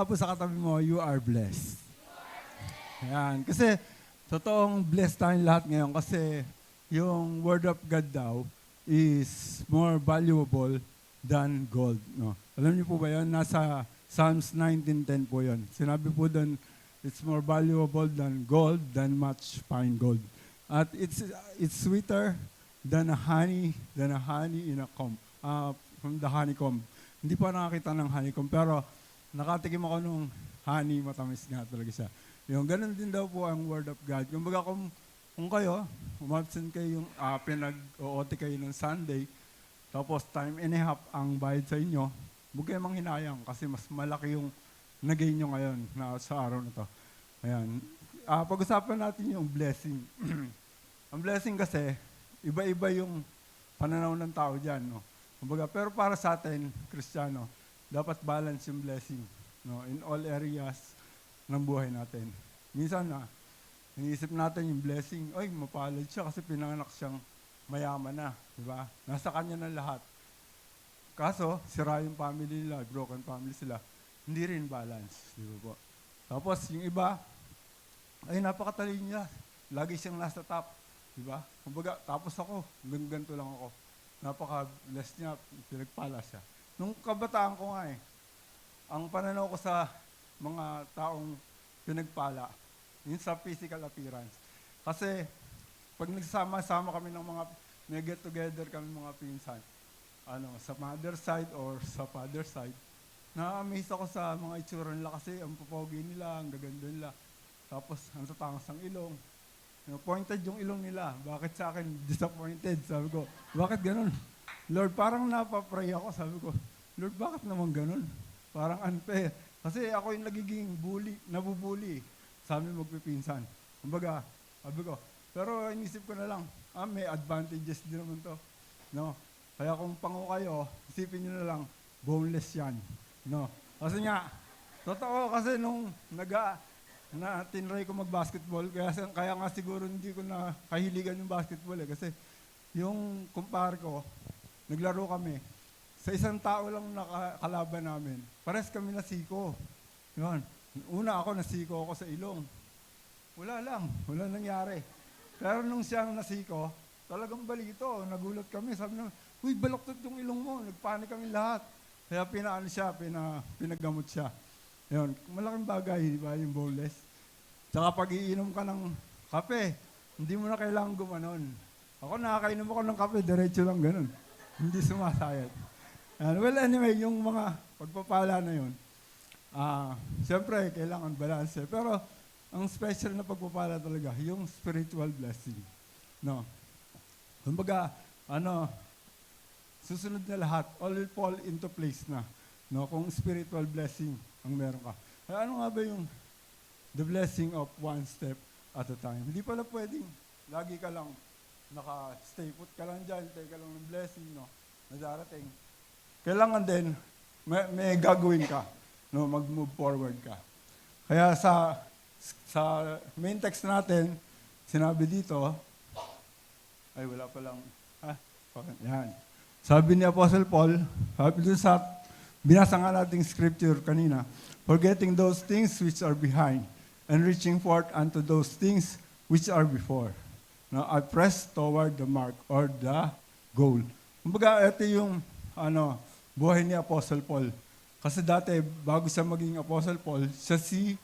nga po sa katabi mo, you are blessed. Ayan. Kasi, totoong blessed tayong lahat ngayon kasi yung Word of God daw is more valuable than gold. No? Alam niyo po ba yun? Nasa Psalms 19:10 po yun. Sinabi po doon, it's more valuable than gold, than much fine gold. At it's sweeter than a honey in a comb. From the honeycomb. Hindi pa nakakita ng honeycomb, pero nakatikim ako nung honey, matamis nga talaga siya. Yung ganun din daw po ang Word of God. Kumbaga kung kayo, umabsent kayo yung pinag-OT kayo ng Sunday, tapos time and a half ang bayad sa inyo, huwag kayo manghinayang kasi mas malaki yung nagain nyo ngayon na sa araw na to. Ayan. Pag-usapan natin yung blessing. Ang blessing kasi, iba-iba yung pananaw ng tao dyan. No? Kumbaga, pero para sa atin, Kristiyano, dapat balance yung blessing, no, in all areas ng buhay natin. Minsan iniisip natin yung blessing, ay, mapalad siya kasi pinanganak siyang mayaman na, di ba? Nasa kanya na lahat. Kaso, sira yung family nila, broken family sila. Hindi rin balance, di ba po? Tapos, yung iba, ay, napakatalino niya. Lagi siyang nasa top, di ba? Kumbaga, tapos ako, ganito lang ako. Napaka-bless niya, pinagpala siya. Nung kabataan ko nga ang pananaw ko sa mga taong pinagpala, yun sa physical appearance. Kasi, pag nagsama-sama kami ng mga, may get-together kami mga pinsan, sa mother side or sa father side, na-amaze ako sa mga itsura nila kasi ang pupogi nila, ang gaganda nila. Tapos, ang tatangas ng ilong. Pointed yung ilong nila. Bakit sa akin disappointed? Sabi ko, bakit ganun? Lord, parang napapray ako. Sabi ko, Lord, bakit naman ganun? Parang unfair. Kasi ako yung nagiging nabubuli. Sabi magpipinsan. Kumbaga, sabi ko, pero inisip ko na lang, may advantages din naman to. No? Kaya kung pango kayo, isipin nyo na lang, boneless yan. No? Kasi nga, totoo kasi nung tinry ko mag-basketball, kaya nga siguro hindi ko na kahiligan yung basketball kasi yung kumpare ko, naglaro kami, sa isang tao lang nakalaban namin, pares kami nasiko. Yun. Una ako, nasiko ako sa ilong. Wala nangyari. Pero nung siyang nasiko, talagang balito, nagulat kami, sabi naman, uy, baloktot yung ilong mo, nagpanik kami lahat. Kaya pinaggamot siya. Yun, malaking bagay, di ba, yung boneless. Tsaka pag iinom ka ng kape, hindi mo na kailangan gumanon. Ako nakakainom ako ng kape, diretso lang ganun. Hindi sumasayat. Well, anyway, yung mga pagpapala na yun, siyempre, kailangan balance. Pero, ang special na pagpapala talaga, yung spiritual blessing. No? Kumbaga, susunod na lahat, all will fall into place na. No? Kung spiritual blessing ang meron ka. Kaya ano nga ba yung the blessing of one step at a time? Hindi pala pwedeng lagi ka lang naka-stay put ka lang dyan, take ka lang ng blessing, no? Na darating. Kailangan din, may gagawin ka, no? Mag-move forward ka. Kaya sa main text natin, sinabi dito, ay wala pa lang, yan. Sabi ni Apostle Paul, sabi dun sa binasa nga nating scripture kanina, forgetting those things which are behind, and reaching forth unto those things which are before. Now, I press toward the mark or the goal. Kumbaga, ito yung buhay ni Apostle Paul. Kasi dati, bago siya maging Apostle Paul, siya si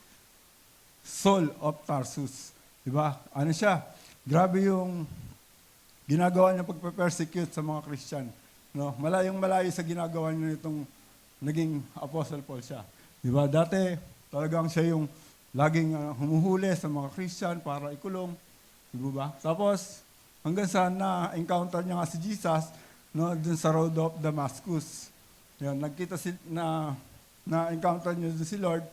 Saul of Tarsus. Diba? Siya? Grabe yung ginagawa niya pagpe-persecute sa mga Christian. No? Malayong-malayo sa ginagawa niya nitong naging Apostle Paul siya. Diba? Dati, talagang siya yung laging humuhuli sa mga Christian para ikulong. Diba? Tapos, hanggang sa na-encounter niya nga si Jesus, no, dun sa road of Damascus. Yan, nagkita na-encounter niya dun si Lord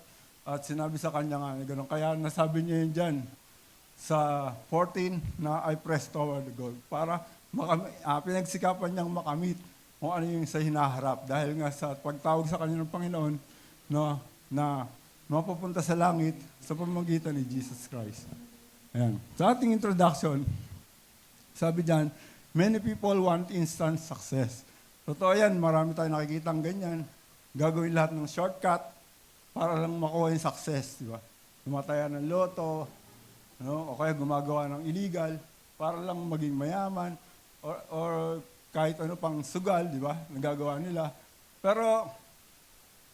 at sinabi sa kanya nga, gano'n. Kaya nasabi niya yun dyan sa 14 na I press toward the goal para pinagsikapan niyang makamit kung ano yung sa hinaharap. Dahil nga sa pagtawag sa kanya ng Panginoon, no, na mapupunta sa langit sa pamamagitan ni Jesus Christ. Ayan. Sa ating introduction, sabi dyan, many people want instant success. Totoo yan, marami tayong nakikitang ganyan. Gagawin lahat ng shortcut para lang makuha yung success, di ba? Tumatayan ng loto, no? O kaya gumagawa ng illegal para lang maging mayaman or kahit ano pang sugal, di ba? Nagagawa nila. Pero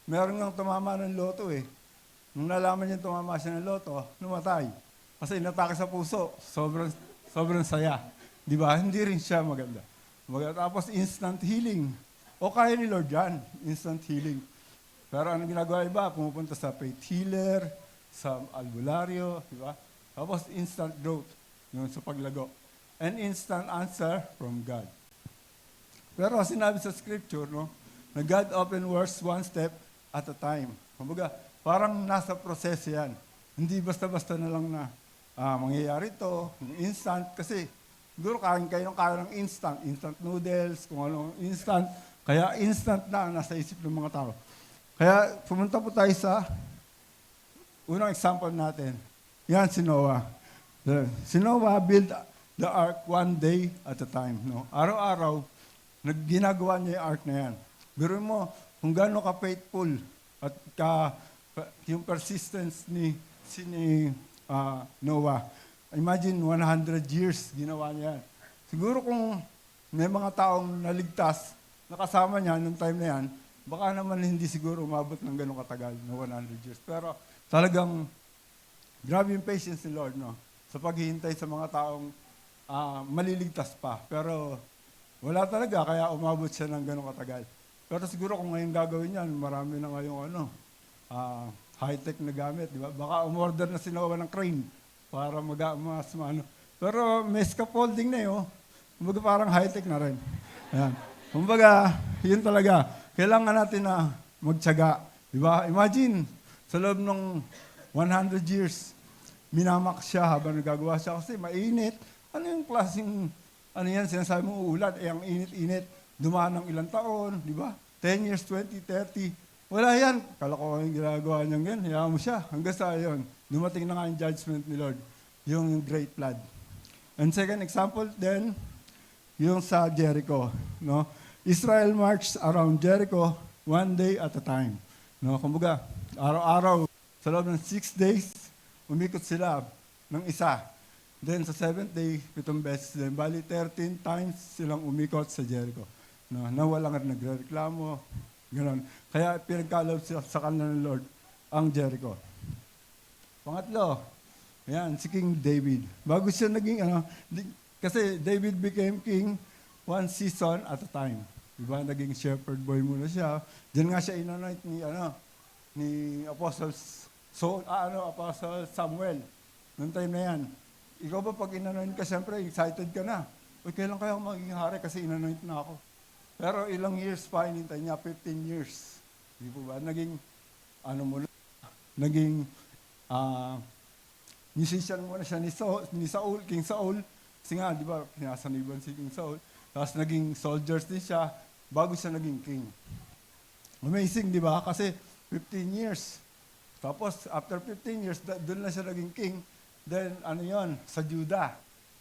meron ngang tumama ng loto eh. Nung nalaman niya tumama siya ng loto, namatay. Kasi inatake sa puso. Sobrang saya. Di ba? Hindi rin siya maganda. Tapos instant healing. O kaya ni Lord yan, instant healing. Pero anong ginagawa iba? Pumupunta sa faith healer, sa albularyo, di ba? Tapos instant growth, yun sa paglago. And instant answer from God. Pero sinabi sa scripture, no, na God open works one step at a time. Kumbaga, parang nasa proseso yan. Hindi basta-basta na lang na mangyayari ito, instant, kasi siguro kain kayo ng instant noodles, kung anong instant, kaya instant na nasa isip ng mga tao. Kaya pumunta po tayo sa unang example natin. Yan si Noah. Si Noah built the ark one day at a time. No? Araw-araw, ginagawa niya yung ark na yan. Biro mo, kung gaano ka-faithful at yung persistence ni Noah. Imagine 100 years ginawa niya. Siguro kung may mga taong naligtas, nakasama niya nung time na yan, baka naman hindi siguro umabot ng ganong katagal na 100 years. Pero talagang grabe yung patience ni Lord, no? Sa paghihintay sa mga taong maliligtas pa. Pero wala talaga, kaya umabot siya ng ganong katagal. Pero siguro kung ngayon gagawin yan, marami na ngayong high-tech na gamit, di ba? Baka umorder na si Noah ng crane para mas maano. Pero may scaffolding na yun. Kumbaga parang high-tech na rin. Ayan. Kumbaga, yun talaga. Kailangan natin na magtiyaga. Di ba? Imagine, sa loob ng 100 years, minamak siya habang nagagawa siya kasi mainit. Ano yung klaseng, sinasabi mong uulan, ang init-init, dumaan ng ilang taon, di ba? 10 years, 20, 30. Wala yan. Kalokohan yung ginagawa niyang yan. Hayaan mo siya. Hanggang sa yun. Dumating na nga yung judgment ni Lord. Yung great flood. And second example then, yung sa Jericho. No? Israel marched around Jericho one day at a time. No? Kumbaga, araw-araw, sa loob ng 6 days, umikot sila ng isa. Then sa 7th day, 7 beses. Then bali 13 times silang umikot sa Jericho. No? Na walang nagreklamo. Ganon. Kaya pinagkalob sa kanila ng Lord ang Jericho. Pangatlo, yan, si King David. Bago siya naging, kasi David became king one season at a time. Diba? Naging shepherd boy muna siya. Diyan nga siya inanoint ni Apostle Samuel. Noong time na yan. Ikaw ba pag inanoint ka, siyempre excited ka na. Uy, kailan kaya ako magiging hari kasi inanoint na ako. Pero ilang years pa, inintay niya, 15 years. Di po ba? Naging, naging musician muna siya ni Saul, King Saul. Kasi nga, di ba, pinasaniban si King Saul. Tapos naging soldiers din siya bago siya naging king. Amazing, di ba? Kasi 15 years. Tapos, after 15 years, doon na siya naging king. Then, sa Judah.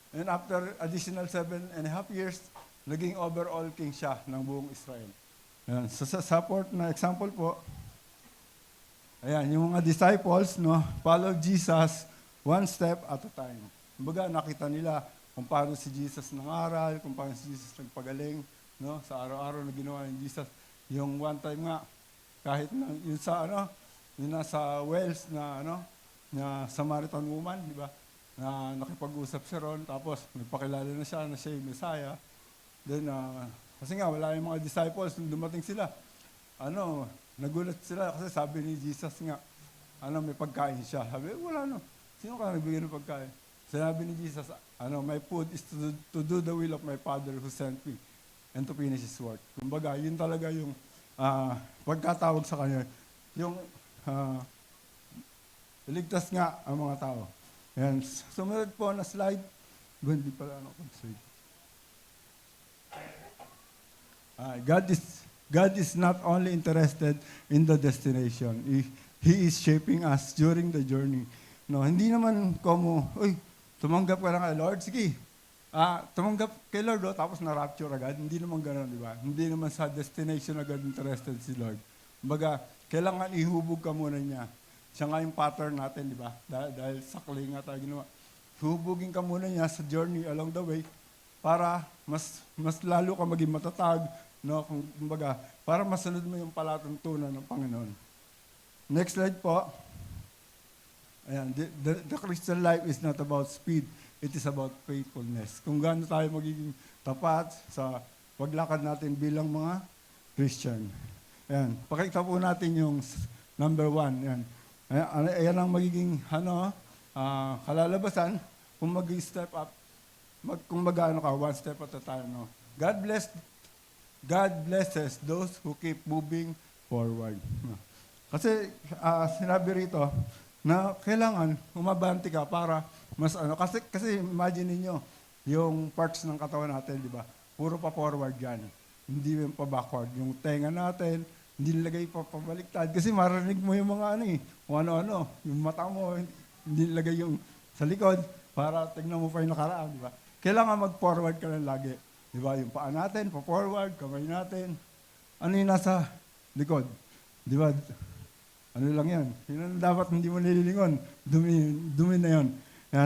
And after additional 7.5 years, naging overall king siya ng buong Israel. Ayan. So, sa support na example po, ayan, yung mga disciples, follow Jesus one step at a time. Kumbaga, nakita nila kung paano si Jesus nangaral, kung paano si Jesus nagpagaling, sa araw-araw na ginawa ni Jesus. Yung one time nga, kahit yung nasa Wells na Samaritan woman, di ba? Na nakipag-usap siya ron, tapos nagpakilala na siya na siya yung Messiah. Then, kasi nga, wala yung mga disciples, nung dumating sila, nagulat sila kasi sabi ni Jesus nga, may pagkain siya. Sabi, wala sino ka nagbigay ng pagkain? Sinabi ni Jesus, my food is to do the will of my Father who sent me and to finish His work. Kumbaga, yun talaga yung pagkatawag sa Kanya. Yung iligtas nga ang mga tao. Ayan. Sumunod po na slide. Hindi pala slide. God is not only interested in the destination. He is shaping us during the journey. Hindi naman tumanggap ka na kay Lord, sige. Tumanggap kay Lord, tapos na-rapture agad. Hindi naman gano'n, di ba? Hindi naman sa destination agad interested si Lord. Kumbaga, kailangan ihubog ka muna niya. Siya nga yung pattern natin, di ba? Dahil sakli nga tayo ginawa. Hubugin ka muna niya sa journey along the way para mas lalo ka maging matatag, no? Kumbaga, para masunod mo yung palatuntunan ng Panginoon. Next slide po. Ayan, the Christian life is not about speed, it is about faithfulness. Kung gaano tayo magiging tapat sa paglakad natin bilang mga Christian. Ayan, pakita po natin yung number 1. Ayan, ayan ang magiging kalalabasan kung mag-step up, kung mag-ano ka, one step at a time. No? God blesses those who keep moving forward. No? Kasi sinabi rito na kailangan umabante ka para mas kasi imagine niyo yung parts ng katawan natin, di ba? Puro pa forward yan. Hindi yung pa backward. Yung tenga natin, hindi nilagay pa pabaliktad kasi marinig mo yung mga kung ano-ano. Yung mata mo, hindi nilagay yung sa likod para tignan mo pa yung nakaraan, di ba? Kailangan mag-forward ka lang lagi. Di ba? Yung paa natin, pa-forward, kamay natin. Ano yung nasa likod? Di ba? Ano lang yan? Yun dapat hindi mo nililingon. Dumi na yun.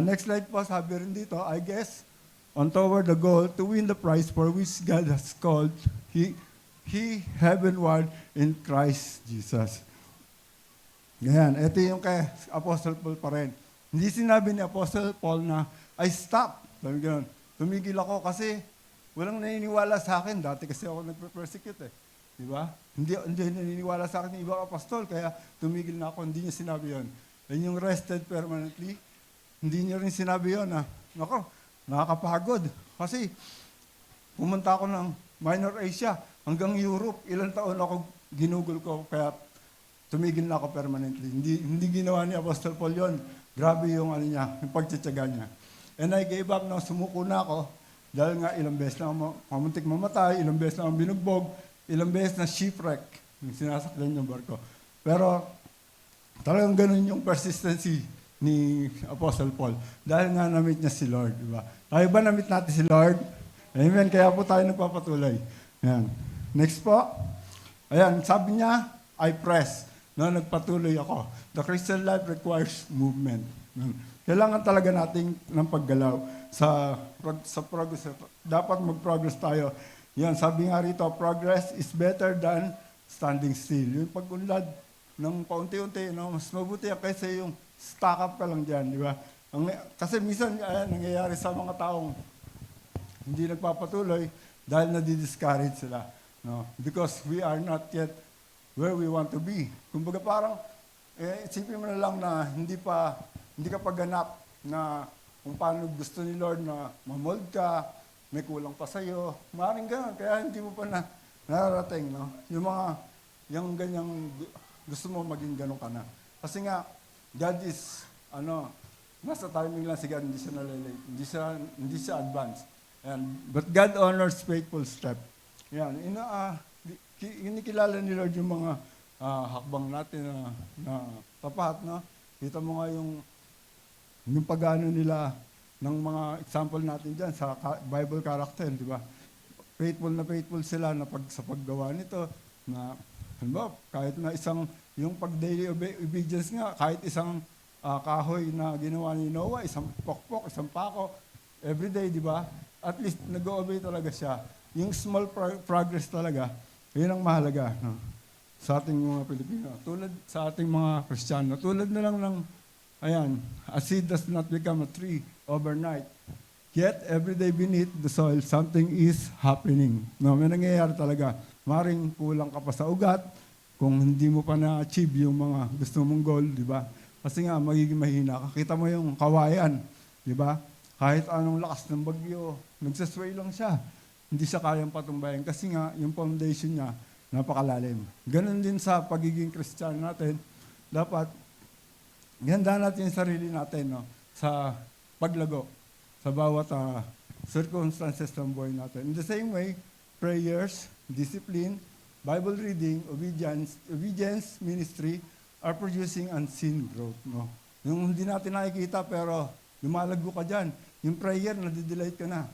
Next slide po, sabi rin dito, I guess, on toward the goal to win the prize for which God has called He heavenward in Christ Jesus. Ganyan, ito yung kay Apostle Paul pa rin. Hindi sinabi ni Apostle Paul na, I stop. Sabi gano'n, tumigil ako kasi walang naniniwala sa akin. Dati kasi ako nagpe-persecute Di ba? Hindi naniniwala sa akin ng ibang apostol, kaya tumigil na ako. Hindi niya sinabi yun. Yan yung rested permanently. Hindi niya rin sinabi yun na, nakakapagod. Kasi pumunta ako ng Minor Asia hanggang Europe. Ilang taon ako ginugol ko, kaya tumigil na ako permanently. Hindi ginawa ni Apostle Paul yun. Grabe yung yung pagtsatsaga niya. And I gave up na sumuko na ako dahil nga ilang beses na mamuntik mamatay, ilang beses na akong binugbog, ilang beses na shipwreck, yung sinasakyan yung barko. Pero talagang ganun yung persistency ni Apostle Paul. Dahil nga na-meet niya si Lord, di ba? Tayo ba na-meet natin si Lord? Amen. Kaya po tayo nagpapatuloy. Ayan. Next po. Ayan, sabi niya, I press. No, nagpatuloy ako. The Christian life requires movement. Kailangan talaga nating ng paggalaw sa progress. Dapat mag-progress tayo. Yan, sabi nga rito, progress is better than standing still. Yung pag-unlad ng paunti-unti, mas mabuti kaysa yung stack up ka lang dyan, di ba? Kasi minsan, nangyayari sa mga taong hindi nagpapatuloy dahil nadi-discourage sila. No? Because we are not yet where we want to be. Kumbaga parang, isipin mo na lang na hindi ka paganap na kung paano gusto ni Lord na mamold ka, may kulang pa sa'yo. Maaaring gano'n, kaya hindi mo pa nararating, no? Yung ganyang, gusto mo maging gano'n ka na. Kasi nga, God is, nasa timing lang si God, hindi siya nalilate, hindi siya advance. Ayan. But God honors faithful step. Yan, inikilala ni Lord yung mga hakbang natin na tapat, no? Kita mo nga yung pag-ano nila, ng mga example natin dyan sa Bible character, di ba? Faithful sila na sa paggawa nito, na, kahit na yung pag-daily obedience nga, kahit isang kahoy na ginawa ni Noah, isang pokpok, isang pako, everyday, di ba? At least nag-obey talaga siya. Yung small progress talaga, yun ang mahalaga, no? Sa ating mga Pilipino. Tulad sa ating mga Kristiyano. Tulad na lang ng, a seed does not become a tree overnight. Yet, every day beneath the soil, something is happening. No, may nangyayari talaga. Maring kulang ka pa sa ugat kung hindi mo pa na-achieve yung mga gusto mong goal, di ba? Kasi nga, magiging mahina. Kakita mo yung kawayan, di ba? Kahit anong lakas ng bagyo, nagsasway lang siya. Hindi siya kayang patumbayan kasi nga, yung foundation niya, napakalalim. Ganon din sa pagiging Kristiyano natin. Dapat, ganda natin yung sarili natin, no? Sa paglago sa bawat circumstances ng buhay natin. In the same way, prayers, discipline, Bible reading, obedience, ministry are producing unseen growth. No? Yung hindi natin nakikita pero lumalago ka dyan. Yung prayer, nadi-delight ka na.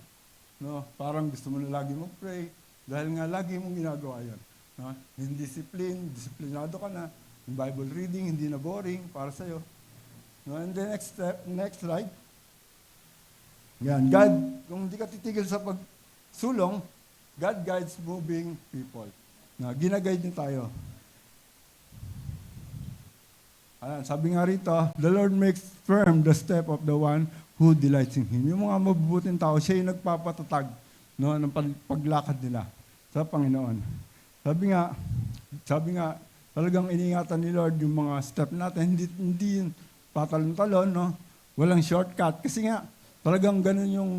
No? Parang gusto mo na lagi mag-pray dahil nga lagi mong ginagawa yan. No? Yung disciplinado ka na. Yung Bible reading, hindi na boring para sa'yo. No, and the next step, next slide. Yan, God, kung hindi ka titigil sa pagsulong, God guides moving people. Na ginaguide niya tayo. Ayan, sabi nga rito, the Lord makes firm the step of the one who delights in Him. Yung mga mabubuting tao, siya yung nagpapatatag, no, ng paglakad nila sa Panginoon. Sabi nga, talagang iningatan ni Lord yung mga step natin, hindi yung patalon-talon, no? Walang shortcut. Kasi nga, talagang ganun yung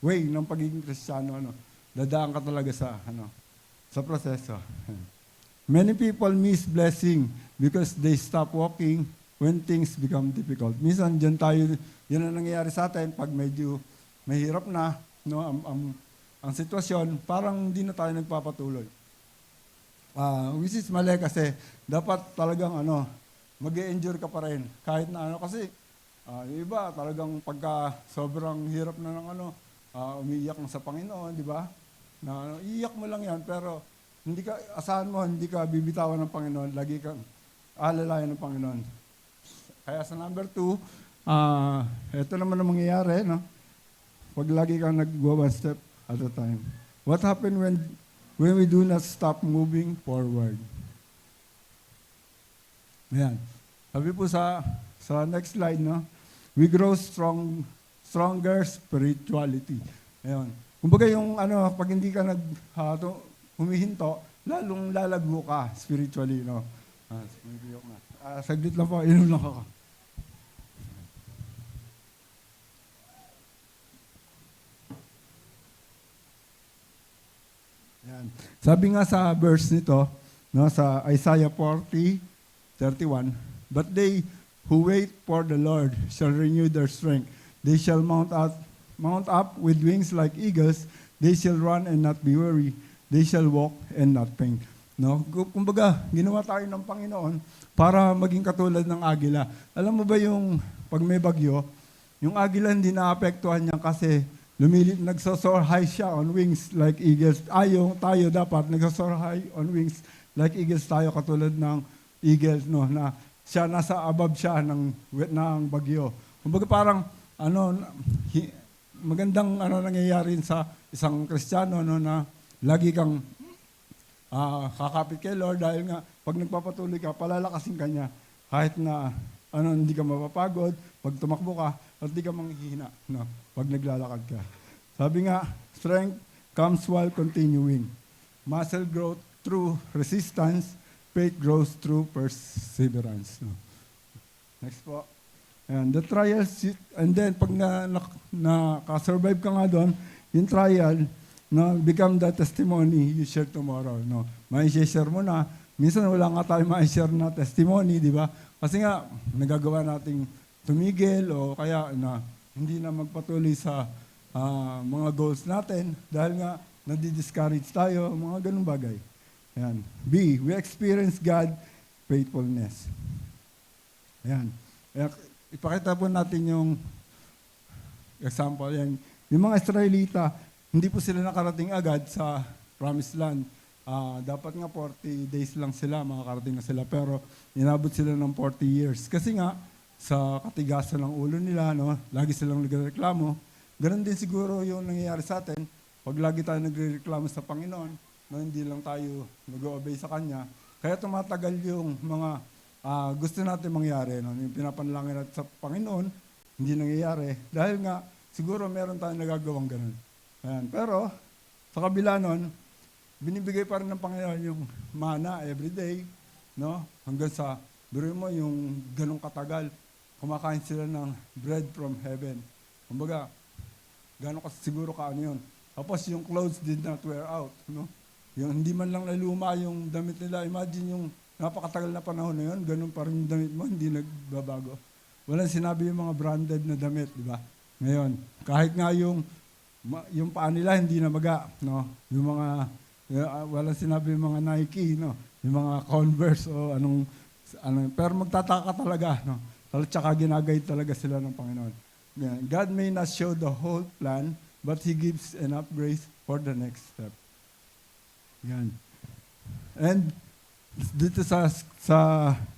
way ng pagiging Kristiyano. Dadaan ka talaga sa proseso. Many people miss blessing because they stop walking when things become difficult. Minsan, yan ang nangyayari sa atin pag medyo mahirap na, no, ang sitwasyon, parang hindi na tayo nagpapatuloy. Which is mali kasi dapat talagang mag-e-endure ka pa rin. Kahit na kasi yung iba talagang pagka sobrang hirap na ng umiiyak na sa Panginoon, di ba? Na iiyak mo lang yan, pero asahan mo, hindi ka bibitawan ng Panginoon, lagi kang alalayan ng Panginoon. Kaya sa number 2, ito naman ang mangyayari, no? Pag lagi kang nag-go one step at a time. What happened when we do not stop moving forward? Ayan. Sabi po sa next slide, no? We grow stronger spirituality. Ayan. Kumbaga yung pag hindi ka humihinto, lalong lalago ka spiritually, no? Saglit lang po, inom lang ako. Ayan. Sabi nga sa verse nito, no, sa Isaiah 40:31, but they who wait for the Lord shall renew their strength. They shall mount up with wings like eagles. They shall run and not be weary. They shall walk and not faint. No? Kumbaga, ginawa tayo ng Panginoon para maging katulad ng agila. Alam mo ba yung pag may bagyo, yung agila hindi naapektuhan niya kasi nagsosoar high siya on wings like eagles. Tayo dapat nagsosoar high on wings like eagles tayo, katulad ng eagles, no, na siya nasa above siya ng bagyo. Kumbaga parang magandang nangyayari sa isang Kristiyano, no, na lagi kang kakapit kay Lord dahil nga pag nagpapatuloy ka, palalakasin ka niya kahit na hindi ka mapapagod, pag tumakbo ka, at di ka manghihina, no, pag naglalakad ka. Sabi nga, strength comes while continuing. Muscle growth through resistance, faith grows through perseverance. No. Next po. And the trials, and then pag nakasurvive ka nga doon, yung trial, no, become the testimony you share tomorrow. No. Ma-share mo na. Minsan wala nga tayo ma-share na testimony, di ba? Kasi nga, nagagawa nating tumigil o kaya na hindi na magpatuloy sa mga goals natin dahil nga nadi-discourage tayo, mga ganung bagay. Ayan. B, we experience God faithfulness. Ayan. Ipakita po natin yung example yan. Yung mga Israelita, hindi po sila nakarating agad sa Promised Land. Dapat nga 40 days lang sila, makakarating na sila. Pero inabot sila ng 40 years. Kasi nga, sa katigasan ng ulo nila, no, lagi silang nagreklamo. Ganon din siguro yung nangyayari sa atin. Pag lagi tayo nagreklamo sa Panginoon, no, hindi lang tayo nag-obey sa Kanya. Kaya tumatagal yung mga gusto natin mangyari. No? Yung pinapanalangin natin sa Panginoon, hindi nangyayari. Dahil nga, siguro meron tayong nagagawang ganun. Ayan. Pero, sa kabila nun, binibigay pa rin ng Panginoon yung mana everyday, no? Hanggang sa, biro mo yung ganung katagal, kumakain sila ng bread from heaven. Kumbaga, gano'n siguro yun. Tapos yung clothes did not wear out, no? Yung hindi man lang naluma yung damit nila. Imagine yung napakatagal na panahon na yun, ganun pa rin yung damit mo, hindi nagbabago. Walang sinabi yung mga branded na damit, di ba? Ngayon, kahit nga yung paa nila hindi na maga, no? Yung mga walang sinabi yung mga Nike, no? Yung mga Converse o anong pero magtataka talaga, no? Tsaka ginagay talaga sila ng Panginoon. God may not show the whole plan, but He gives enough grace for the next step. Yan. And dito sa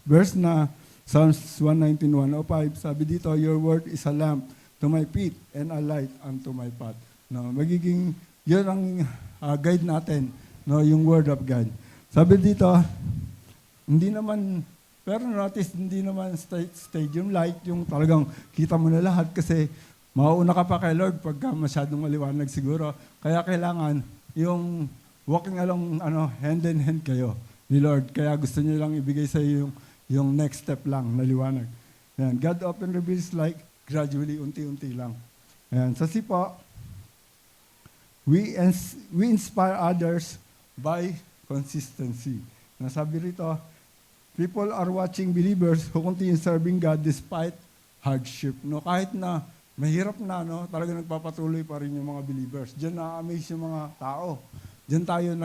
verse na Psalms 119:105, sabi dito, your word is a lamp to my feet and a light unto my path. No, magiging yun ang guide natin, no, yung word of God. Sabi dito, hindi naman, pero notice, hindi naman stadium light, yung talagang kita mo na lahat kasi mauuna ka pa kay Lord pagka masyadong maliwanag siguro. Kaya kailangan yung walking along hand in hand kayo ni Lord. Kaya gusto niyo lang ibigay sa iyo yung next step lang na liwanag. Ayan. God often reveals like gradually, unti-unti lang. Ayan. Sa sipa, we inspire others by consistency. Nasabi rito, people are watching believers who continue serving God despite hardship. No, kahit na mahirap na, no, talaga nagpapatuloy pa rin yung mga believers. Diyan na-amaze yung mga tao. Diyan tayo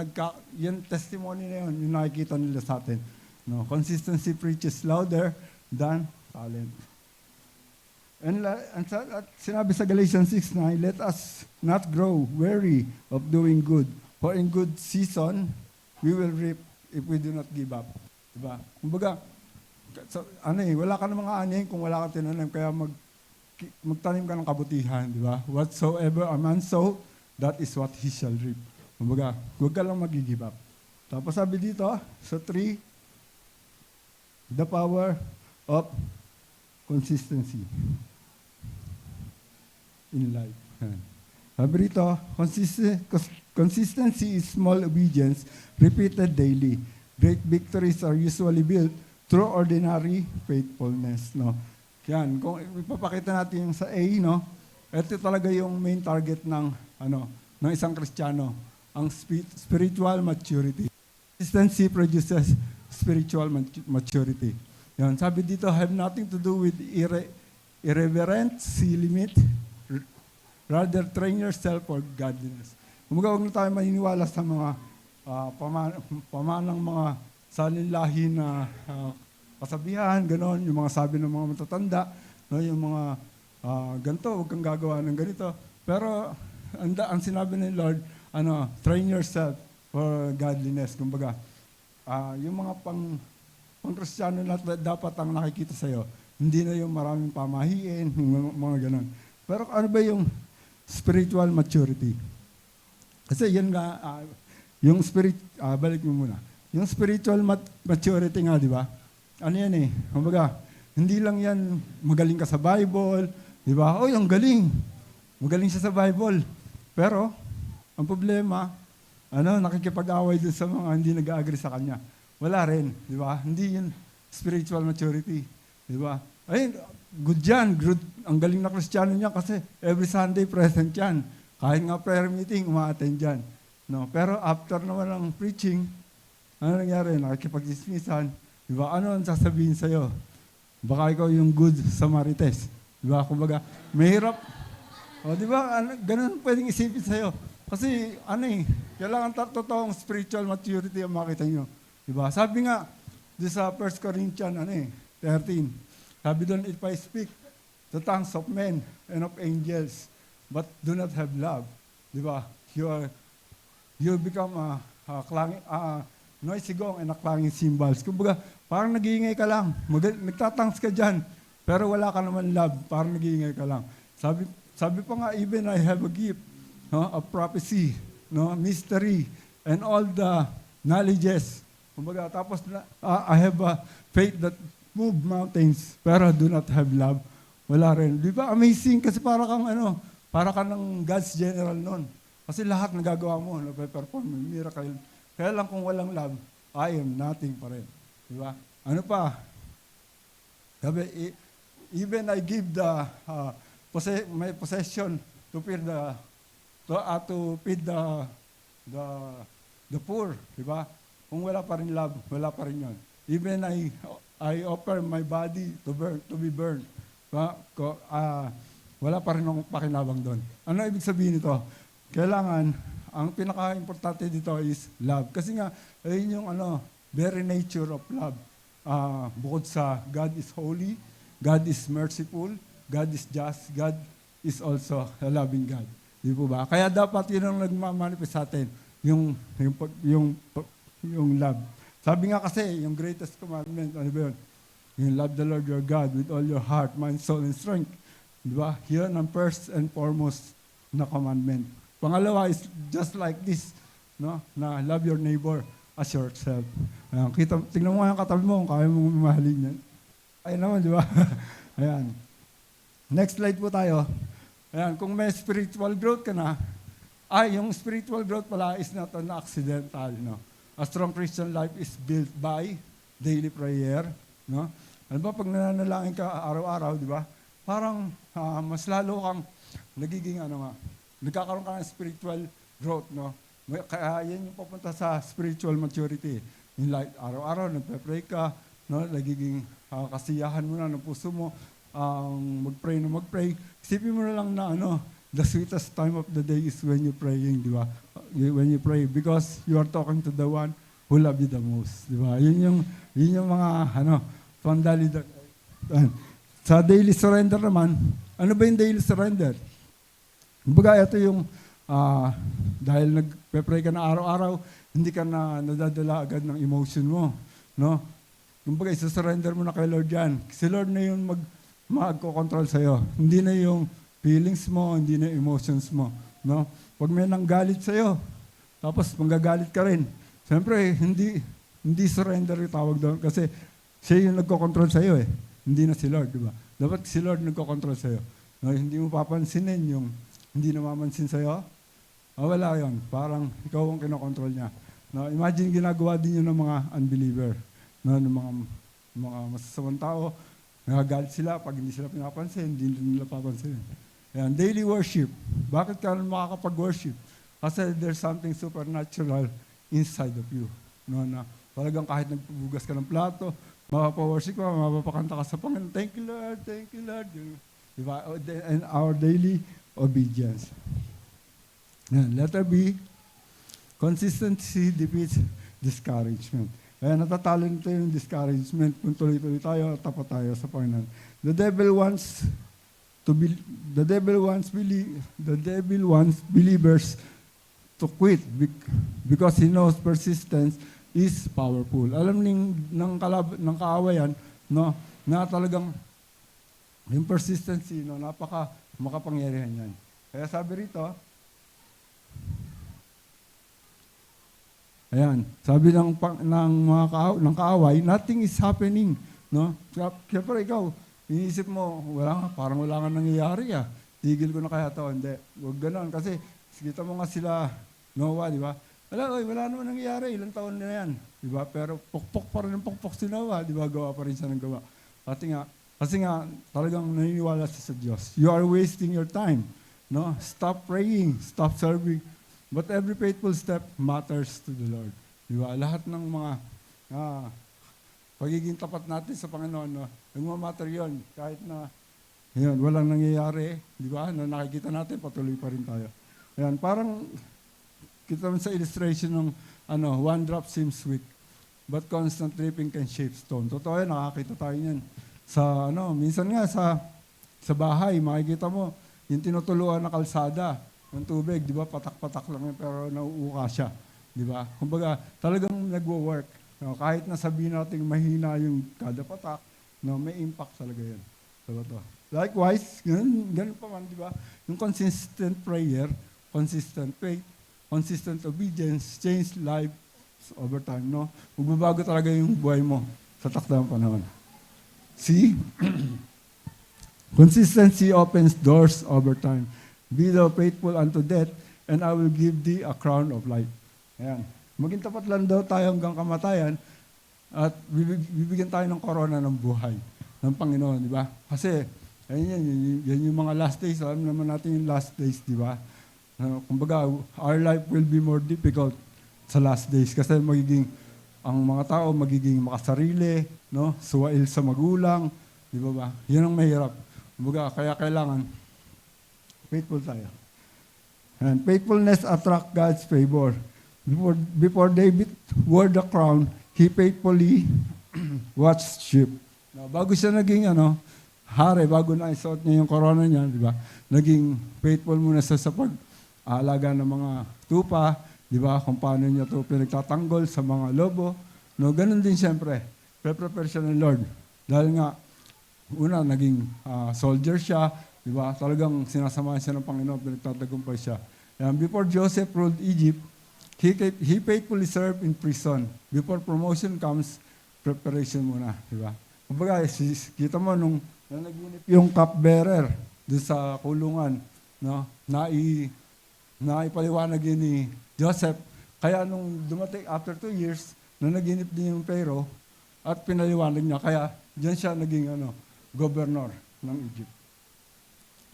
yung testimony na yun, yung nakikita nila sa atin. No, consistency preaches louder than talent. And sinabi sa Galatians 6:9, let us not grow weary of doing good, for in good season we will reap if we do not give up. Diba? Kumbaga, wala ka ng mga ani kung wala ka tinanim, kaya magtanim ka ng kabutihan, di ba? Whatsoever a man sow, that is what he shall reap. Kumbaga, huwag ka lang mag-give up. Tapos sabi dito, sa 3, the power of consistency in life. Sabi rito, consistency is small obedience repeated daily. Great victories are usually built through ordinary faithfulness. No? Yan, kung ipapakita natin yung sa A, no? Ito talaga yung main target ng isang Kristiyano, ang spiritual maturity. Consistency produces spiritual maturity. Yan, sabi dito, have nothing to do with irreverent, see limit, rather train yourself for godliness. Huwag na tayo maniniwala sa mga pamanang mga salinlahi na kasabihan, gano'n, yung mga sabi ng mga matatanda, no, yung mga ganito, huwag kang gagawa ng ganito. Pero ang sinabi ng Lord, train yourself for godliness. Kumbaga, yung mga pang-Kristiyano na dapat ang nakikita sa'yo, hindi na yung maraming pamahiin, yung mga gano'n. Pero ano ba yung spiritual maturity? Kasi yan nga, balik mo muna. Yung spiritual maturity nga, di ba? Ano yan eh? Kumbaga, hindi lang yan magaling ka sa Bible, di ba? Oy, ang galing. Magaling siya sa Bible. Pero, ang problema, nakikipag-away dun sa mga hindi nag-agree sa kanya. Wala rin, di ba? Hindi yun spiritual maturity, di ba? Ay, good yan. Good. Ang galing na Kristiyano niya kasi every Sunday present yan. Kahit nga prayer meeting, uma-attend yan. No? Pero after naman ng preaching, ano nangyari? Nakikipag-dismissan. Diba? Ano ang sasabihin sa'yo? Baka ikaw yung good Samarites. Diba? Kumbaga, mahirap. O, diba? Ganun pwedeng isipin sa'yo. Kasi, kailangan totoong spiritual maturity ang makita nyo. Diba? Sabi nga, di sa 1 Corinthians, 13, sabi doon, if I speak the tongues of men and of angels, but do not have love, diba? You become noisy gong and a clanging cymbals. Kumbaga, parang nag-iingay ka lang. Nagtatangs ka dyan. Pero wala ka naman love. Parang nag-iingay ka lang. Sabi pa nga, even I have a gift of prophecy, mystery, and all the knowledges. Kumbaga, tapos I have a faith that move mountains, pero do not have love. Wala rin. Di ba? Amazing kasi para kang ng God's general nun. Kasi lahat nagagawa mo, nape-perform mo, miracle. Kaya lang kung walang love, I am nothing pa rin. Di ba? Ano pa? Sabi, even I give my possession to feed the poor. Di ba? Kung wala pa rin love, wala pa rin yun. Even I offer my body to be burned. Diba? Wala pa rin akong pakinabang doon. Ano ibig sabihin nito? Kailangan, ang pinaka-importante dito is love. Kasi nga, ayun yung very nature of love. Bukod sa God is holy, God is merciful, God is just, God is also a loving God. Di po ba? Kaya dapat yun ang nagmamanifest sa atin, yung love. Sabi nga kasi, yung greatest commandment, ano ba yun? You love the Lord your God with all your heart, mind, soul, and strength. Di ba? Yun ang first and foremost na commandment. Pangalawa is just like this, no? Na love your neighbor as yourself. Ayan, tingnan mo nga yung katabi mo kung kaya mong mamahalin yan. Ayun naman, di ba? Ayan. Next slide po tayo. Ayan, kung may spiritual growth ka na, yung spiritual growth pala is not an accidental, no? A strong Christian life is built by daily prayer, no? Ano ba, pag nananalangin ka araw-araw, di ba? Parang mas lalo kang nagiging, nagkakaroon ka ng spiritual growth, no? Kaya yan yung papunta sa spiritual maturity. Yung like, araw-araw, nagpe-pray ka, no? Nagiging kasiyahan mo na ng puso mo, mag-pray na mag-pray. Isipin mo na lang na, the sweetest time of the day is when you're praying, di ba? When you pray, because you are talking to the one who love you the most, di ba? Yun yung mga, pandali. Sa daily surrender naman, ano ba yung daily surrender? Kumbaga, ito yung, dahil nagpe-pray ka na araw-araw, hindi ka na nadadala agad ng emotion mo, no? Kumbaga, isa-surrender mo na kay Lord yan. Si Lord na yung magko-control sa'yo. Hindi na yung feelings mo, hindi na yung emotions mo, no? Pag may nanggalit sa'yo, tapos manggagalit ka rin, siyempre, hindi surrender yung tawag doon kasi siya yung nagko-control sa'yo eh. Hindi na si Lord, di ba? Dapat si Lord nagko-control sa'yo. No, hindi mo papansinin yung hindi namamansin sa'yo. Wala yun. Parang ikaw ang kinokontrol niya. No, imagine ginagawa din yun ng mga unbeliever. No, ng mga masasamang tao. Nagagalit sila pag hindi sila pinapansin, hindi nila papansin. Ayan, daily worship. Bakit ka makakapag-worship? Kasi there's something supernatural inside of you. No, na talagang kahit nagpubugas ka ng plato, mapapaworship ka, mapapakanta ka sa Panginoon. Thank you, Lord. Thank you, Lord. Diba? And our daily obedience. Yan. Letter B, consistency defeats discouragement. Kaya natatalo nito yung discouragement kung tuloy-tuloy tayo, tapat tayo sa Panginoon. The devil wants believers to quit because he knows persistence is powerful. Alam ng kaawayan, no, na talagang yung persistency, no, napaka makapangyarihan yan. Kaya sabi rito, ayan, sabi ng kaaway, nothing is happening, no? Siyempre ikaw, iniisip mo, parang wala nga nangyayari Tigil ko na kaya to, hindi. Huwag ganon kasi kita mo nga sila Noah, di ba? Wala naman nangyayari, ilang taon na yan. Diba? Pero pukpok pa rin ang pukpok si Noah, di ba? Gawa pa rin siya ng gawa. Kasi nga, talagang naniniwala siya sa Diyos. You are wasting your time. No? Stop praying, stop serving. But every faithful step matters to the Lord. Di ba? Lahat ng mga pagiging tapat natin sa Panginoon, no? Nagmamatter yun. Kahit na walang nangyayari, di ba? Na nakikita natin, patuloy pa rin tayo. Ayan, parang kita mo sa illustration ng one drop seems sweet, but constant dripping can shape stone. Totoo yan, nakakita tayo yan. Minsan nga sa bahay, makikita mo, yung tinutuluan na kalsada ng tubig, di ba, patak-patak lang yan, pero nauuka siya. Di ba? Kumbaga, talagang nagwo-work. No, kahit na sabihin natin mahina yung kada patak, no, may impact talaga yan. So, likewise, ganun pa man, di ba? Yung consistent prayer, consistent faith, consistent obedience, change lives over time, no? Magbabago talaga yung buhay mo sa takdang panahon. See? Consistency opens doors over time. Be thou faithful unto death, and I will give thee a crown of life. Ayan. Maging tapat lang daw tayo hanggang kamatayan, at bibigyan tayo ng korona ng buhay ng Panginoon, di ba? Kasi, yan yung mga last days. Alam naman natin yung last days, di ba? Kumbaga, our life will be more difficult sa last days kasi ang mga tao magiging makasarili, no? Suwail sa magulang, di ba? Yan ang mahirap. Kumbaga, kaya kailangan faithful tayo. And faithfulness attract God's favor. Before David wore the crown, he faithfully watched sheep. Now, bago siya naging hari, bago na isuot niya yung corona niya, di ba? Naging faithful muna sa pag-aalaga ng mga tupa, di ba? Kung paano niya ito pinagtatanggol sa mga lobo, No, ganun din siyempre. Prepare siya ng Lord. Dahil nga, una, naging soldier siya, di ba? Talagang sinasamahan siya ng Panginoon, pinagtatagumpay siya. And before Joseph ruled Egypt, he faithfully served in prison. Before promotion comes, preparation muna, di ba? Kumbaga, kita mo nung naginip yung cupbearer doon sa kulungan, no? Naipaliwanag yun ni Joseph. Kaya nung dumating after 2 years, naginip din yung Pharaoh at pinaliwanag niya. Kaya diyan siya naging governor ng Egypt.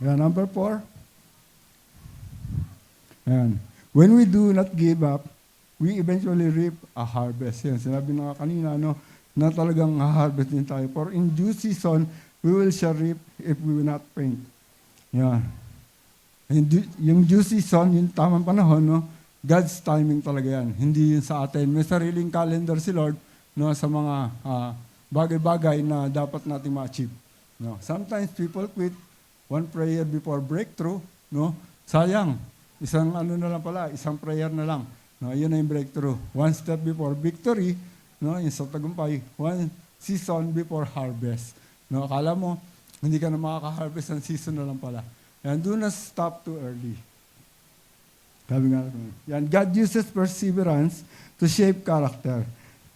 Kaya number 4. Ayan. When we do not give up, we eventually reap a harvest. Yan, sinabi na kanina, na talagang ha-harvest din tayo. For in due season, we will shall reap if we will not faint. Yan. Yung due season, yung tamang panahon, God's timing talaga yan. Hindi yun sa atin. May sariling calendar si Lord sa mga bagay-bagay na dapat natin ma-achieve. Sometimes people quit one prayer before breakthrough. Sayang. Isang isang prayer na lang. Yun na yung breakthrough. One step before victory, yung sa tagumpay. One season before harvest. Akala mo, hindi ka na makaka-harvest ng season na lang pala. And do not stop too early. Sabi nga, yan, God uses perseverance to shape character.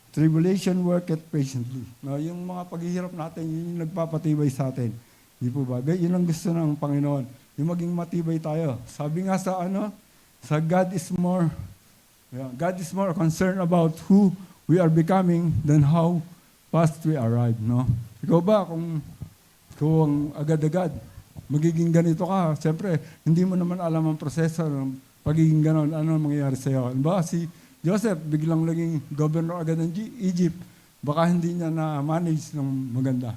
Tribulation worketh patiently. Yung mga paghihirap natin, yun yung nagpapatibay sa atin. Di po ba? Yun ang gusto ng Panginoon. Yung maging matibay tayo. Sabi nga sa God is more concerned about who we are becoming than how fast we arrive. Ikaw ba, kung agad-agad, magiging ganito ka, siyempre, hindi mo naman alam ang proseso ng pagiging ganon, ano mangyayari sa'yo. Ba, si Joseph, biglang naging governor agad ng Egypt, baka hindi niya na-manage ng maganda.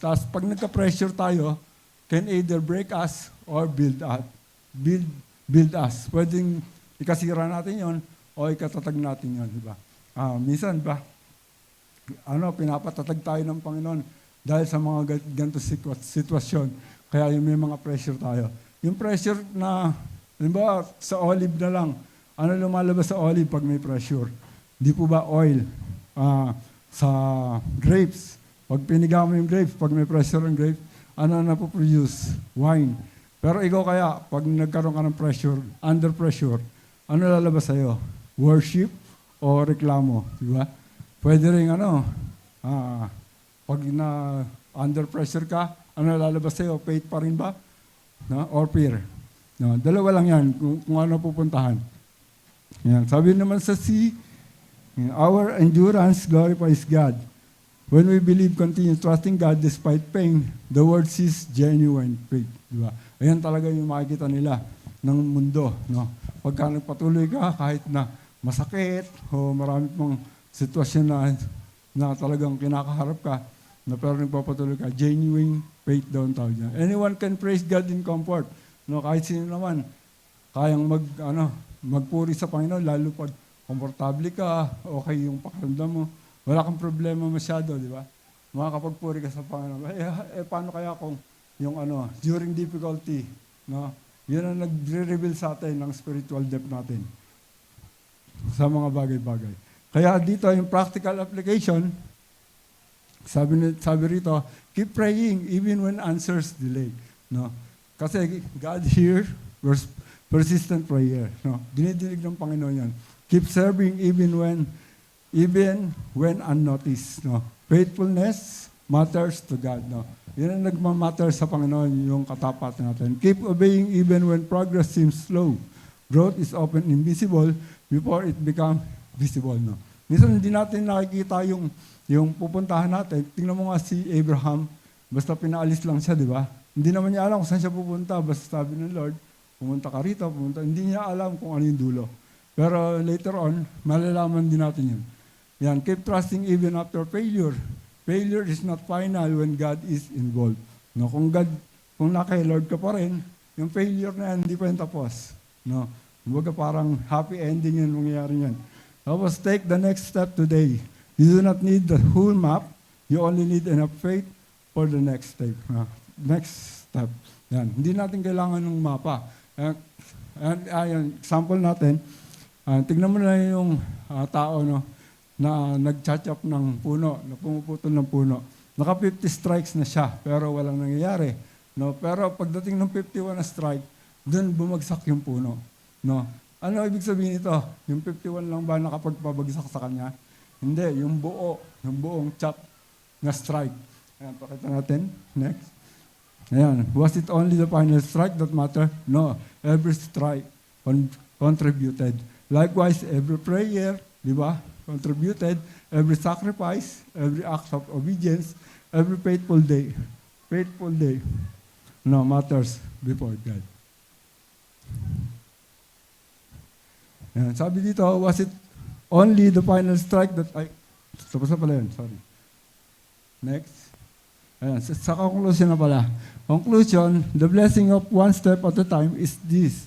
Tapos pag nagka-pressure tayo, can either break us or build us. Pwedeng ikasira natin yon o ikatatag natin yon, di ba? Minsan ba, pinapatatag tayo ng Panginoon dahil sa mga ganito sitwasyon. Kaya may mga pressure tayo. Yung pressure na, halimbawa, sa olive na lang, lumalabas sa olive pag may pressure? Di po ba oil? Sa grapes, pag piniga mo yung grapes, pag may pressure ng grapes, napoproduce? Wine. Pero ikaw kaya, pag nagkaroon ka ng pressure, under pressure, lalabas sa'yo? Worship o reklamo? Di ba? Pwede rin pag under pressure ka, lalabas sa'yo? Faith pa rin ba? Or fear? Dalawa lang yan, kung ano pupuntahan. Yan. Sabi naman sa C, our endurance glorifies God. When we believe, continue trusting God despite pain, the word says genuine faith. Diba? Ayan talaga yung makikita nila ng mundo. Pagka nagpatuloy ka, kahit na masakit o marami pang sitwasyon na talagang kinakaharap ka, pero nagpapatuloy ka, genuine faith daw ang tawag niya. Anyone can praise God in comfort. Kahit sino naman, kayang magpuri sa Panginoon, lalo pag komportable ka, okay yung pakiramdam mo, wala kang problema masyado, di ba? Makakapagpuri ka sa Panginoon. Paano kaya kung yung during difficulty, yun ang nagre-reveal sa atin ng spiritual depth natin sa mga bagay-bagay. Kaya dito, yung practical application, sabi rito, keep praying even when answers delay. Kasi God hears persistent prayer. Dinidinig ng Panginoon yan. Keep serving even when unnoticed. Faithfulness matters to God. Yan ang nagmamatter sa Panginoon, yung katapat natin. Keep obeying even when progress seems slow. Growth is often invisible before it becomes visible. Minsan hindi natin nakikita yung pupuntahan natin. Tingnan mo nga si Abraham, basta pinaalis lang siya, di ba? Hindi naman niya alam kung saan siya pupunta. Basta sabi ng Lord, pumunta ka rito, pumunta. Hindi niya alam kung ano yung dulo. Pero later on, malalaman din natin yun. Yan, keep trusting even after failure. Failure is not final when God is involved. Kung kay Lord ka pa rin, yung failure na yan, hindi pa yung tapos. Kumbaga parang happy ending yun, mangyayari yan. Tapos take the next step today. You do not need the whole map. You only need enough faith for the next step. Next step. Yan. Hindi natin kailangan ng mapa. Example natin, tignan mo na yung tao na nag-chop ng puno, na pumuputol ng puno. Naka 50 strikes na siya, pero walang nangyayari. No? Pero pagdating ng 51 na strike, doon bumagsak yung puno. No? Ano ibig sabihin nito? Yung 51 lang ba nakapagpabagsak sa kanya? Hindi, yung buong chop na strike. Ayan, pakita natin. Next. Ayan. Was it only the final strike that mattered? No. Every strike contributed. Likewise, every prayer, di ba? Contributed. Every sacrifice, every act of obedience, every faithful day, no, matters before God. Ayan. Sabi dito, was it only the final strike that tapos na pala yun, sorry. Next. Ayan, sa conclusion na pala. Conclusion, the blessing of one step at a time is this.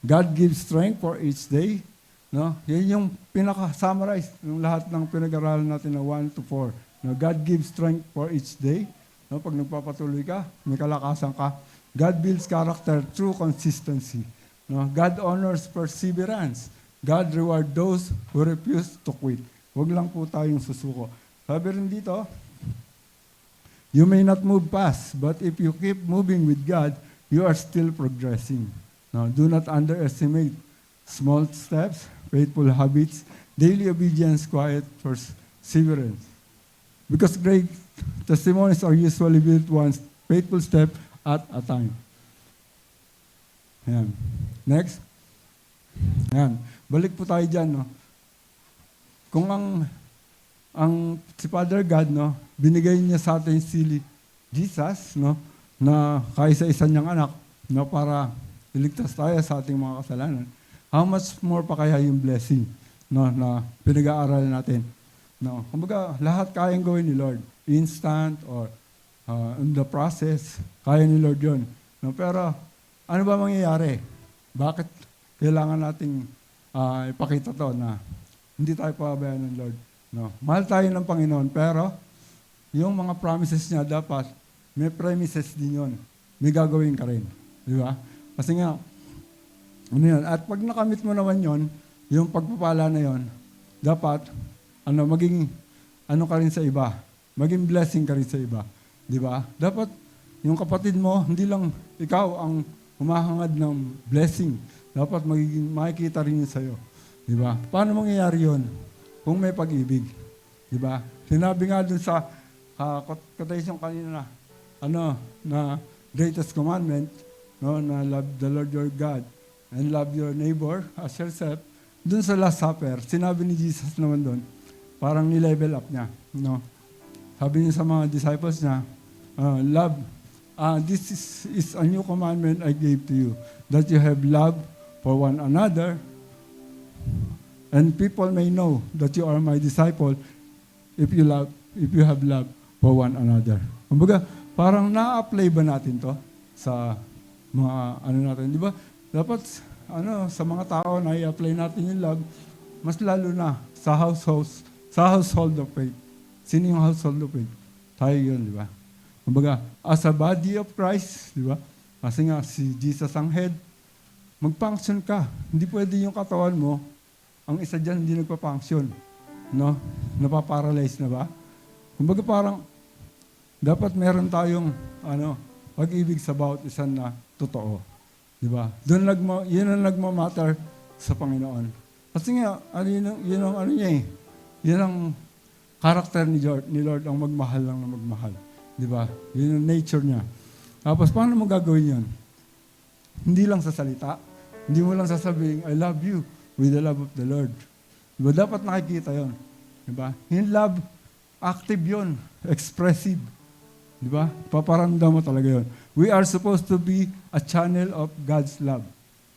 God gives strength for each day. No? Yan yung pinaka-summarize ng lahat ng pinag-aralan natin na 1 to 4. No? God gives strength for each day. No? Pag nagpapatuloy ka, may kalakasan ka. God builds character through consistency. No? God honors perseverance. God reward those who refuse to quit. Huwag lang po tayong susuko. Sabi rin dito, you may not move fast, but if you keep moving with God, you are still progressing. No? Do not underestimate small steps, faithful habits, daily obedience, quiet perseverance. Because great testimonies are usually built one faithful step at a time. Ayan. Next. Ayan. Balik po tayo dyan. No? Kung ang si Father God, no, binigay niya sa atin si Jesus, no, na kaisa-isa niyang anak, no, para iligtas tayo sa ating mga kasalanan. How much more pa kaya yung blessing, no, na pinag-aaralan natin? No, kumbaga, lahat kayang gawin ni Lord. Instant or in the process, kaya ni Lord yun. No, pero, ano ba mangyayari? Bakit kailangan nating ipakita to na hindi tayo pababayaan ng Lord? No, mahal tayo ng Panginoon, pero yung mga promises niya dapat may premises din yun. May gagawin ka rin. Di ba? Kasi nga, ano yun? At pag nakamit mo naman yun, yung pagpapala na yun, dapat, maging, ka rin sa iba. Maging blessing ka rin sa iba. Di ba? Dapat, yung kapatid mo, hindi lang ikaw ang humahangad ng blessing. Dapat makikita rin yun sa'yo. Di ba? Paano mangyayari yun? Kung may pag-ibig. Di ba? Sinabi nga dun sa quotation kanina na greatest commandment, no, na love the Lord your God and love your neighbor as yourself. Dun sa Last Supper, sinabi ni Jesus naman dun, parang ni-level up niya. No? Sabi niya sa mga disciples niya, love, this is a new commandment I gave to you, that you have love for one another, and people may know that you are my disciple if you have love for one another. Kumbaga, parang na-apply ba natin to sa mga natin, di ba? Dapat sa mga tao na i-apply natin yung love, mas lalo na sa household of faith. Sino yung household of faith? Tayo yun, di ba? Kumbaga, as a body of Christ, di ba? Kasi nga, si Jesus ang head, mag-function ka. Hindi pwede yung katawan mo, ang isa dyan hindi nagpa-function. No? Napaparalyze na ba? Kumbaga parang, dapat meron tayong, pag-ibig sa bawat isa na totoo. Di ba? Yun ang nagmamatter sa Panginoon. Kasi nga, yun ang niya eh. Yun ang character ni Lord, ang magmahal lang na magmahal. Di ba? Yun ang nature niya. Tapos, paano mo gagawin yun? Hindi lang sa salita. Hindi mo lang sasabihin, I love you with the love of the Lord. Di ba? Dapat nakikita yun. Di ba? Yung love, active yun. Expressive. Di ba? Paparamdam mo talaga yun. We are supposed to be a channel of God's love.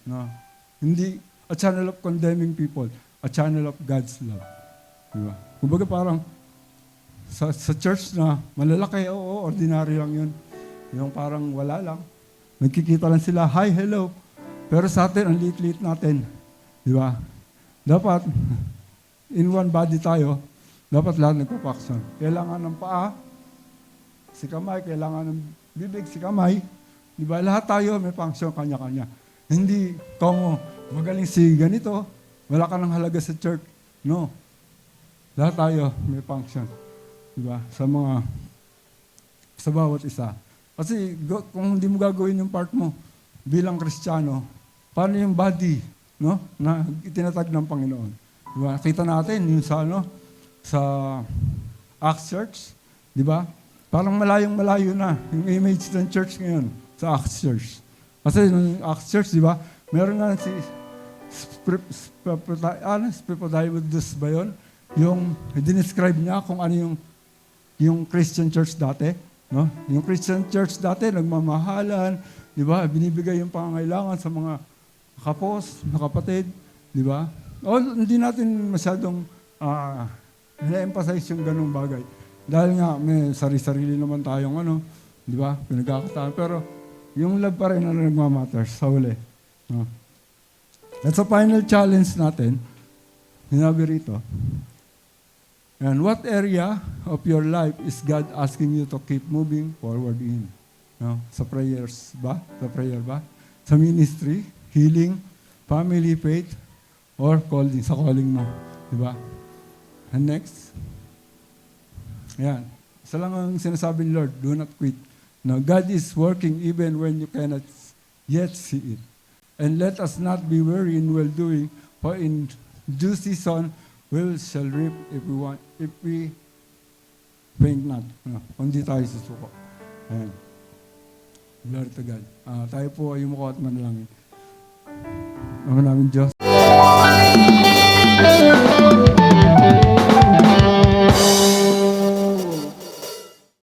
No? Hindi a channel of condemning people. A channel of God's love. Di ba? Kumbaga parang sa church na malalaki, oo, ordinary lang yun. Yung parang wala lang. Nagkikita lang sila, hi, hello. Pero sa atin, ang liit-liit natin. Di ba? Dapat, in one body tayo, dapat lahat nagpapaksyon. Kailangan ng paa, si kamay, kailangan ng bibig, si kamay. Di ba? Lahat tayo may function kanya-kanya. Hindi, magaling si ganito, wala ka ng halaga sa church. No. Lahat tayo may function. Diba? Sa bawat isa. Kasi kung hindi mo gagawin yung part mo bilang Kristiyano, paano yung body, no? Na itinatag ng Panginoon. Diba? Kita natin yung sa Acts Church, di ba? Parang malayong-malayo na yung image ng church ngayon sa Acts Church. Kasi yung Acts Church, di ba? Meron nga si Epaphroditus ba yun? Yung dinescribe niya kung ano yung Christian church dati. No? Yung Christian church dati, nagmamahalan, di ba? Binibigay yung pangangailangan sa mga kapos, na kapatid, di ba? Hindi natin masyadong na-emphasize yung ganung bagay. Dahil nga, may sarili-sarili naman tayong di ba? Pinagkakataan. Pero yung love pa rin ang nagmamatter sa huli. No? At sa final challenge natin, sinabi rito, and what area of your life is God asking you to keep moving forward in? No? Sa prayers ba? Sa prayer ba? Sa ministry, healing, family, faith, or calling, sa calling mo. Diba? And next, ayan. Isa lang ang sinasabi ni Lord, do not quit. No, God is working even when you cannot yet see it. And let us not be weary in well-doing, for in due season we shall reap if we faint not. No, kung di tayo susuko. Ayan. Glory to God. Tayo po ay umuko at manalangin. Ang namin Diyos.